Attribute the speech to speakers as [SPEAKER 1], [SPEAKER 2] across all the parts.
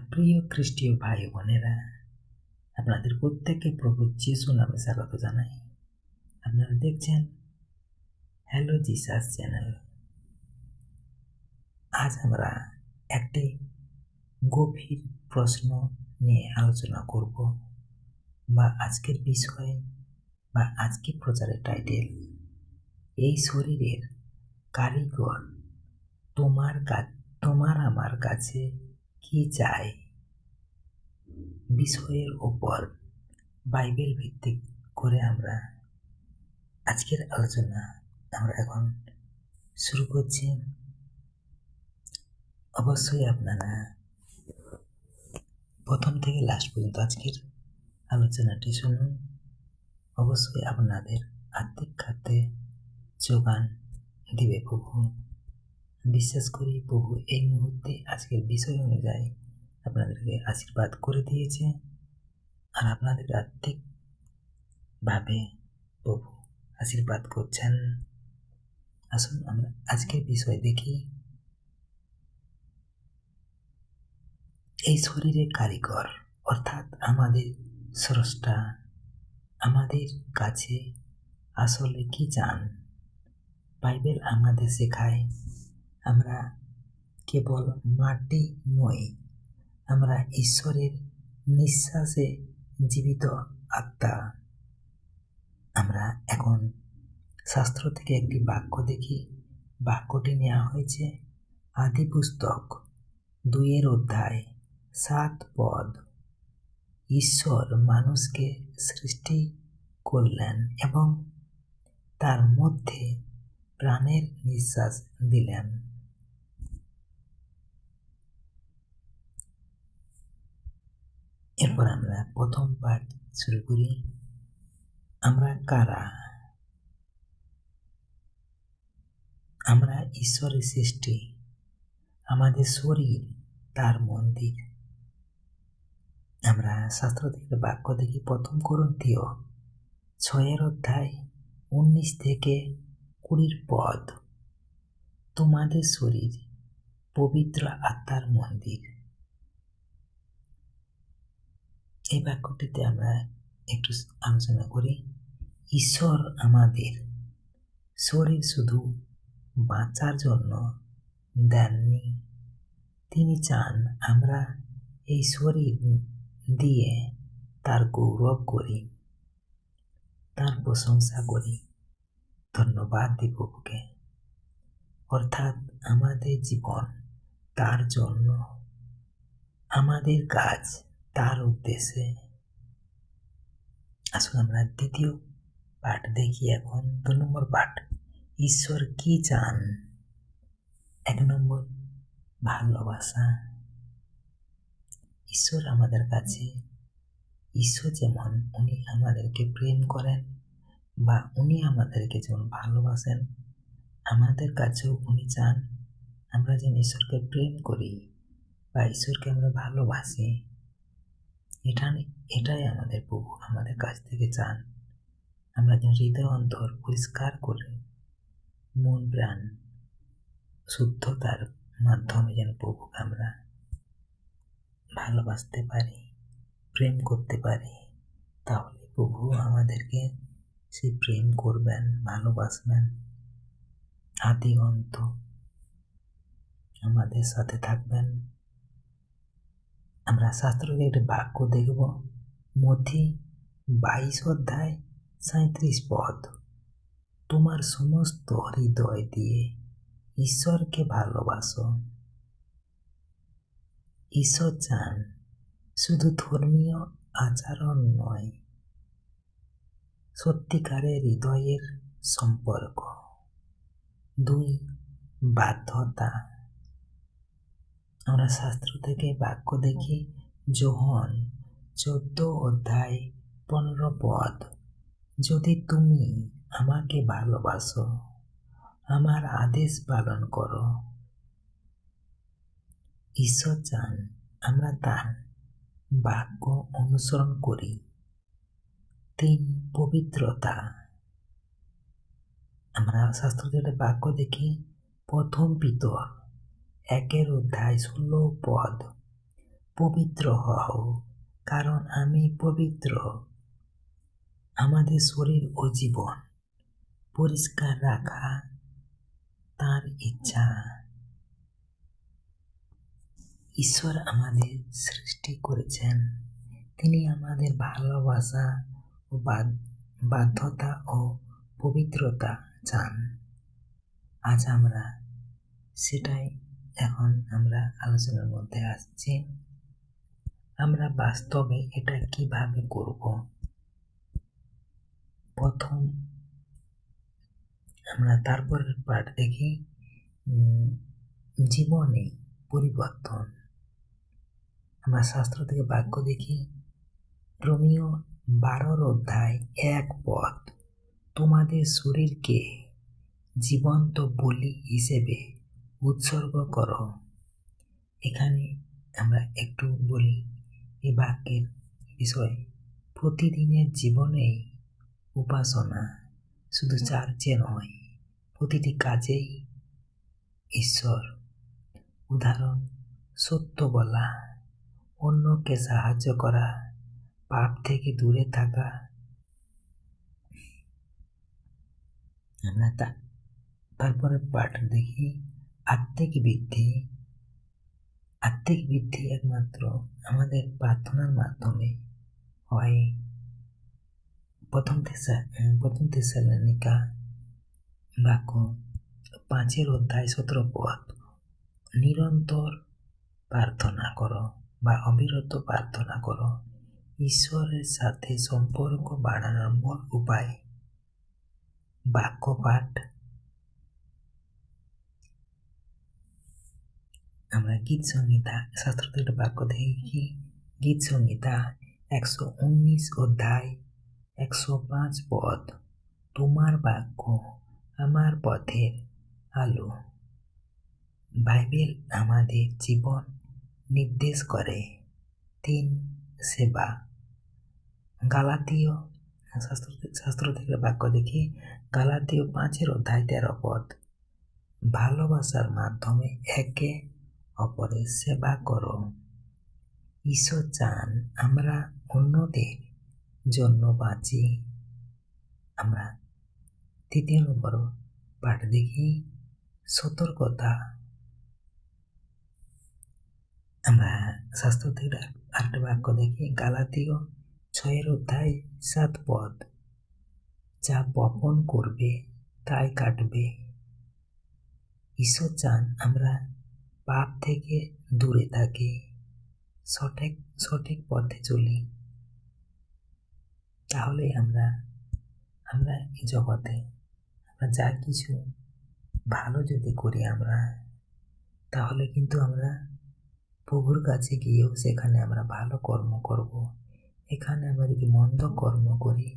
[SPEAKER 1] প্রিয় খ্রিস্টীয় ভাই বোনেরা, আপনাদের প্রত্যেককে প্রভু যিশু নামে স্বাগত জানাই। আপনারা দেখছেন হ্যালো জিসাস চ্যানেল। আজ আমরা একটি গভীর প্রশ্ন নিয়ে আলোচনা করব, বা আজকের বিষয় বা আজকে প্রচারের টাইটেল, এই শরীরের কারিগর তোমার আমার কাছে কি চায়। বিষয়ের ওপর বাইবেল ভিত্তিক করে আমরা আজকের আলোচনা আমরা এখন শুরু করছি। অবশ্যই আপনারা প্রথম থেকে লাস্ট পর্যন্ত আজকের আলোচনাটি শুনুন। অবশ্যই আপনাদের আত্মিক খাতে যোগান দিবে প্রভু। বিশ্বাস করি প্রভু এই মুহূর্তে আজকের বিষয় অনুযায়ী আপনাদেরকে আশীর্বাদ করে দিয়েছে, আর আপনাদের আত্মিকভাবে প্রভু আশীর্বাদ করছেন। আসুন আমরা আজকের বিষয় দেখি। এই শরীরের কারিগর অর্থাৎ আমাদের স্রষ্টা আমাদের কাছে আসলে কি চান। বাইবেল আমাদের শেখায় আমরা কেবল মাটি নই, আমরা ঈশ্বরের নিঃশ্বাসে জীবিত আত্মা। আমরা এখন শাস্ত্র থেকে একটি বাক্য দেখি। বাক্যটি নেওয়া হয়েছে আদি পুস্তক 2 অধ্যায় 7 পদ। ঈশ্বর মানুষকে সৃষ্টি করলেন এবং তার মধ্যে প্রাণের নিঃশ্বাস দিলেন। এরপর আমরা প্রথম পাঠ শুরু করি। আমরা কারা? আমরা ঈশ্বরের সৃষ্টি, আমাদের শরীর তার মন্দির। আমরা শাস্ত্র থেকে বাক্য দেখি। প্রথম করন্থীয় 6 অধ্যায় 19 থেকে 20 পদ। তোমাদের শরীর পবিত্র আত্মার মন্দির। এই বাক্যটিতে আমরা একটু আলোচনা করি। ঈশ্বর আমাদের শরীর শুধু বাঁচার জন্য দেননি, তিনি চান আমরা এই শরীর দিয়ে তার গৌরব করি, তার প্রশংসা করি, ধন্যবাদ দিই প্রভুকে। অর্থাৎ আমাদের জীবন তার জন্য, আমাদের কাজ তার উদ্দেশ্যে। আসুন আমরা দ্বিতীয় পাঠ দেখি। এখন 2 নম্বর পাঠ, ঈশ্বর কি চান। 1 নম্বর, ভালোবাসা। ঈশ্বর আমাদের কাছে, ঈশ্বর যেমন উনি আমাদেরকে প্রেম করেন বা উনি আমাদেরকে যেমন ভালোবাসেন, আমাদের কাছেও উনি চান আমরা যেন ঈশ্বরকে প্রেম করি বা ঈশ্বরকে আমরা ভালোবাসি। এটাই আমাদের প্রভু আমাদের কাছ থেকে চান। আমরা যেন হৃদয় অন্তর পরিষ্কার করে মন প্রাণ শুদ্ধতার মাধ্যমে যেন প্রভুকে আমরা ভালোবাসতে পারি, প্রেম করতে পারি। তাহলে প্রভু আমাদেরকে সেই প্রেম করবেন, ভালোবাসবেন, আদি অন্ত আমাদের সাথে থাকবেন। আমরা শাস্ত্রকে একটা বাক্য দেখব। মথি 22 অধ্যায় 37 পদ। তোমার সমস্ত হৃদয় দিয়ে ঈশ্বরকে ভালোবাসো। ঈশ্বর চান শুধু ধর্মীয় আচরণ নয়, সত্যিকারের হৃদয়ের সম্পর্ক। 2, বাধ্যতা। আমরা শাস্ত্র থেকে বাক্য দেখি। যোহন 14 অধ্যায় 15 পদ। যদি তুমি আমাকে ভালোবাসো, আমার আদেশ পালন করো। ঈশ্বর চান আমরা তার বাক্য অনুসরণ করি। 3, পবিত্রতা। আমরা শাস্ত্র থেকে বাক্য দেখি। প্রথম পিতর 1 অধ্যায় 16 পদ। পবিত্র হও, কারণ আমি পবিত্র। আমাদের শরীর ও জীবন পরিষ্কার রাখা তাঁর ইচ্ছা। ঈশ্বর আমাদের সৃষ্টি করেছেন, তিনি আমাদের ভালোবাসা ও বাধ্যতা ও পবিত্রতা চান। আজ আমরা সেটাই এখন আমরা আলোচনার মধ্যে আসছি। আমরা বাস্তবে এটা কিভাবে করব? প্রথম আমরা তারপরের পাঠ দেখি, জীবনে পরিবর্তন। আমরা শাস্ত্র থেকে বাক্য দেখি, রোমীয় 12 অধ্যায় 1 পদ, তোমাদের শরীরকে জীবন্ত বলি হিসেবে উৎসর্গ করো। এখানে আমরা একটু বলি এই বাক্যের বিষয়। প্রতিদিনের জীবনেই উপাসনা, শুধু চার্চে নয়, প্রতিটি কাজেই ঈশ্বর। উদাহরণ, সত্য বলা, অন্যকে সাহায্য করা, পাপ থেকে দূরে থাকা। আমরা তারপরে পাঠ দেখি, আত্মিক বৃদ্ধি। আত্মিক বৃদ্ধি একমাত্র আমাদের প্রার্থনার মাধ্যমে হয়। প্রথম থেসালোনিকা বাক্য 5 অধ্যায় 17 পদ, নিরন্তর প্রার্থনা করো বা অবিরত প্রার্থনা করো। ঈশ্বরের সাথে সম্পর্ক বাড়ানোর মূল উপায় বাক্য পাঠ। আমরা গীত সংহিতা, শাস্ত্র থেকে বাক্য দেখি, গীত সংহিতা 119 অধ্যায় 105 পদ, তোমার বাক্য আমার পথের আলো। বাইবেল আমাদের জীবন নির্দেশ করে। 3 সেবা। গালাতীয় শাস্ত্র থেকে বাক্য দেখি, গালাতীয় 5 অধ্যায় 13 পদ, ভালোবাসার মাধ্যমে একে অপরের সেবা করো। ঈশ্বর চান আমরা অন্যদের জন্য বাঁচি। আমরা 3 নম্বর পাঠ দেখি, সতর্কতা। আমরা শাস্ত্র থেকে আরেকটা বাক্য দেখি, গালাতীয় 6 অধ্যায় 7 পদ, যা বপন করবে তাই কাটবে। ঈশ্বর চান আমরা পাপ থেকে দূরে থাকি, সঠিক পথে চলি। তাহলে আমরা এই জগতে আমরা যা কিছু ভালো যদি করি আমরা, তাহলে কিন্তু আমরা প্রভুর কাছে গিয়েও সেখানে আমরা ভালো কর্ম করব। এখানে আমরা যদি মন্দ কর্ম করি,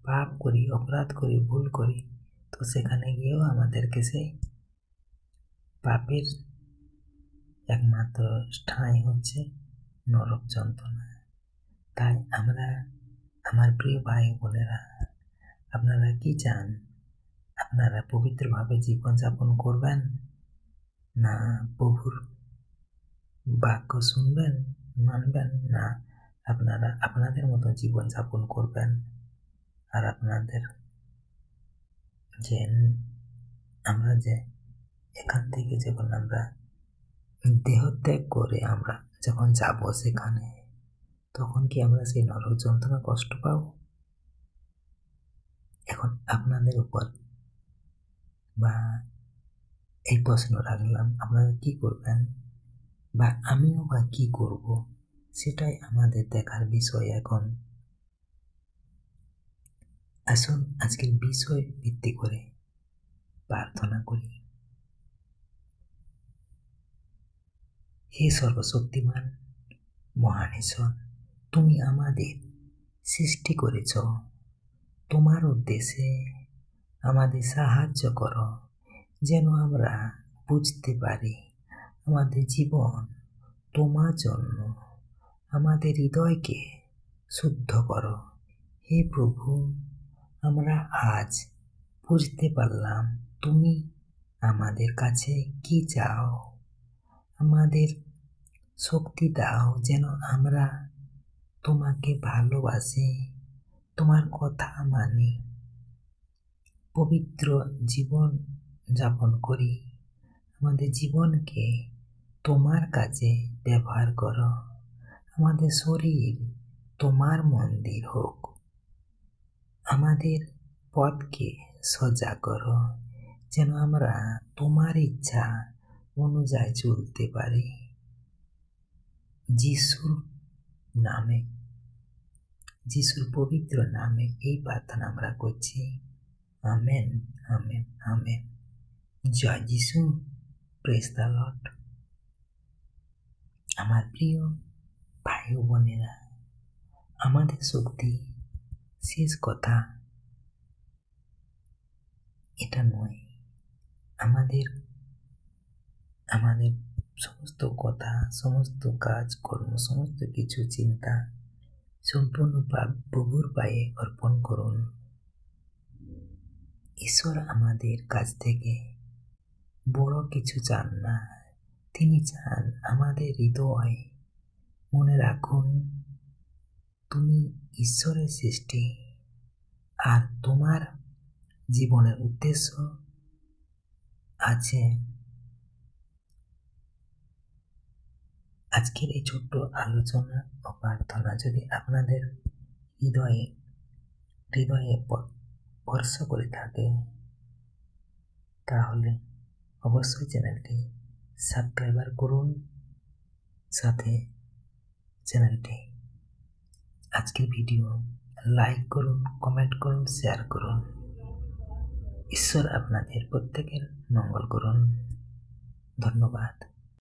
[SPEAKER 1] পাপ করি, অপরাধ করি, ভুল করি, তো সেখানে গিয়েও আমাদেরকে সেই পাপের একমাত্র ঠাঁই হচ্ছে নরক যন্ত্রণা। তাই আমার প্রিয় ভাই বোনেরা, আপনারা কি চান? আপনারা পবিত্রভাবে জীবনযাপন করবেন, না প্রভুর বাক্য শুনবেন, মানবেন, না আপনারা আপনাদের মতো জীবনযাপন করবেন? আর আপনাদের আমরা যে এখান থেকে যখন আমরা দেহত্যাগ করে আমরা যখন যাব সেখানে, তখন কি আমরা সেই নরক যন্ত্রণা কষ্ট পাব? এখন আপনাদের উপর বা এই প্রশ্ন রাখলাম, আপনারা কি করবেন বা আমিও বা কি করব, সেটাই আমাদের দেখার বিষয়। এখন আসুন আজকের বিষয় ভিত্তি করে প্রার্থনা করি। হে সর্বশক্তিমান মহান ঈশ্বর, তুমি আমাদের সৃষ্টি করেছ, তোমার উদ্দেশ্যে আমাদের সাহায্য করো, যেন আমরা বুঝতে পারি আমাদের জীবন তোমার জন্য। আমাদের হৃদয়কে শুদ্ধ করো। হে প্রভু, আমরা আজ বুঝতে পারলাম তুমি আমাদের কাছে কি চাও। আমাদের শক্তি দাও যেন আমরা তোমাকে ভালোবাসি, তোমার কথা মানি, পবিত্র জীবন যাপন করি। আমাদের জীবনকে তোমার কাজে ব্যবহার করো। আমাদের শরীর তোমার মন্দির হোক। আমাদের পথকে সোজা করো যেন আমরা তোমার ইচ্ছা অনুযায়ী চলতে পারি। যিশুর নামে, যিশুর পবিত্র নামে এই প্রার্থনা আমরা করছি। Amen, amen, amen. জয় যিশু। Praise the lord. আমার প্রিয় ভাই ও বোনেরা, আমাদের শক্তি শেষ কথা এটা নয়। আমাদের আমাদের সমস্ত কথা, সমস্ত কাজ কর্ম, সমস্ত কিছু চিন্তা সম্পূর্ণ প্রভুর পায়ে অর্পণ করুন। ঈশ্বর আমাদের কাছ থেকে বড় কিছু চান না। তিনি চান আমাদের হৃদয়। মনে রাখুন, তুমি ঈশ্বরের সৃষ্টি, আর তোমার জীবনের উদ্দেশ্য আছে। আজকের এই ছোট্ট আলোচনা ও প্রার্থনা যদি আপনাদের হৃদয়ে স্পর্শ করে থাকে, তাহলে অবশ্যই চ্যানেলটি সাবস্ক্রাইবার করুন, সাথে চ্যানেলটি আজকের ভিডিও লাইক করুন, কমেন্ট করুন, শেয়ার করুন। ঈশ্বর আপনাদের প্রত্যেকের মঙ্গল করুন। ধন্যবাদ।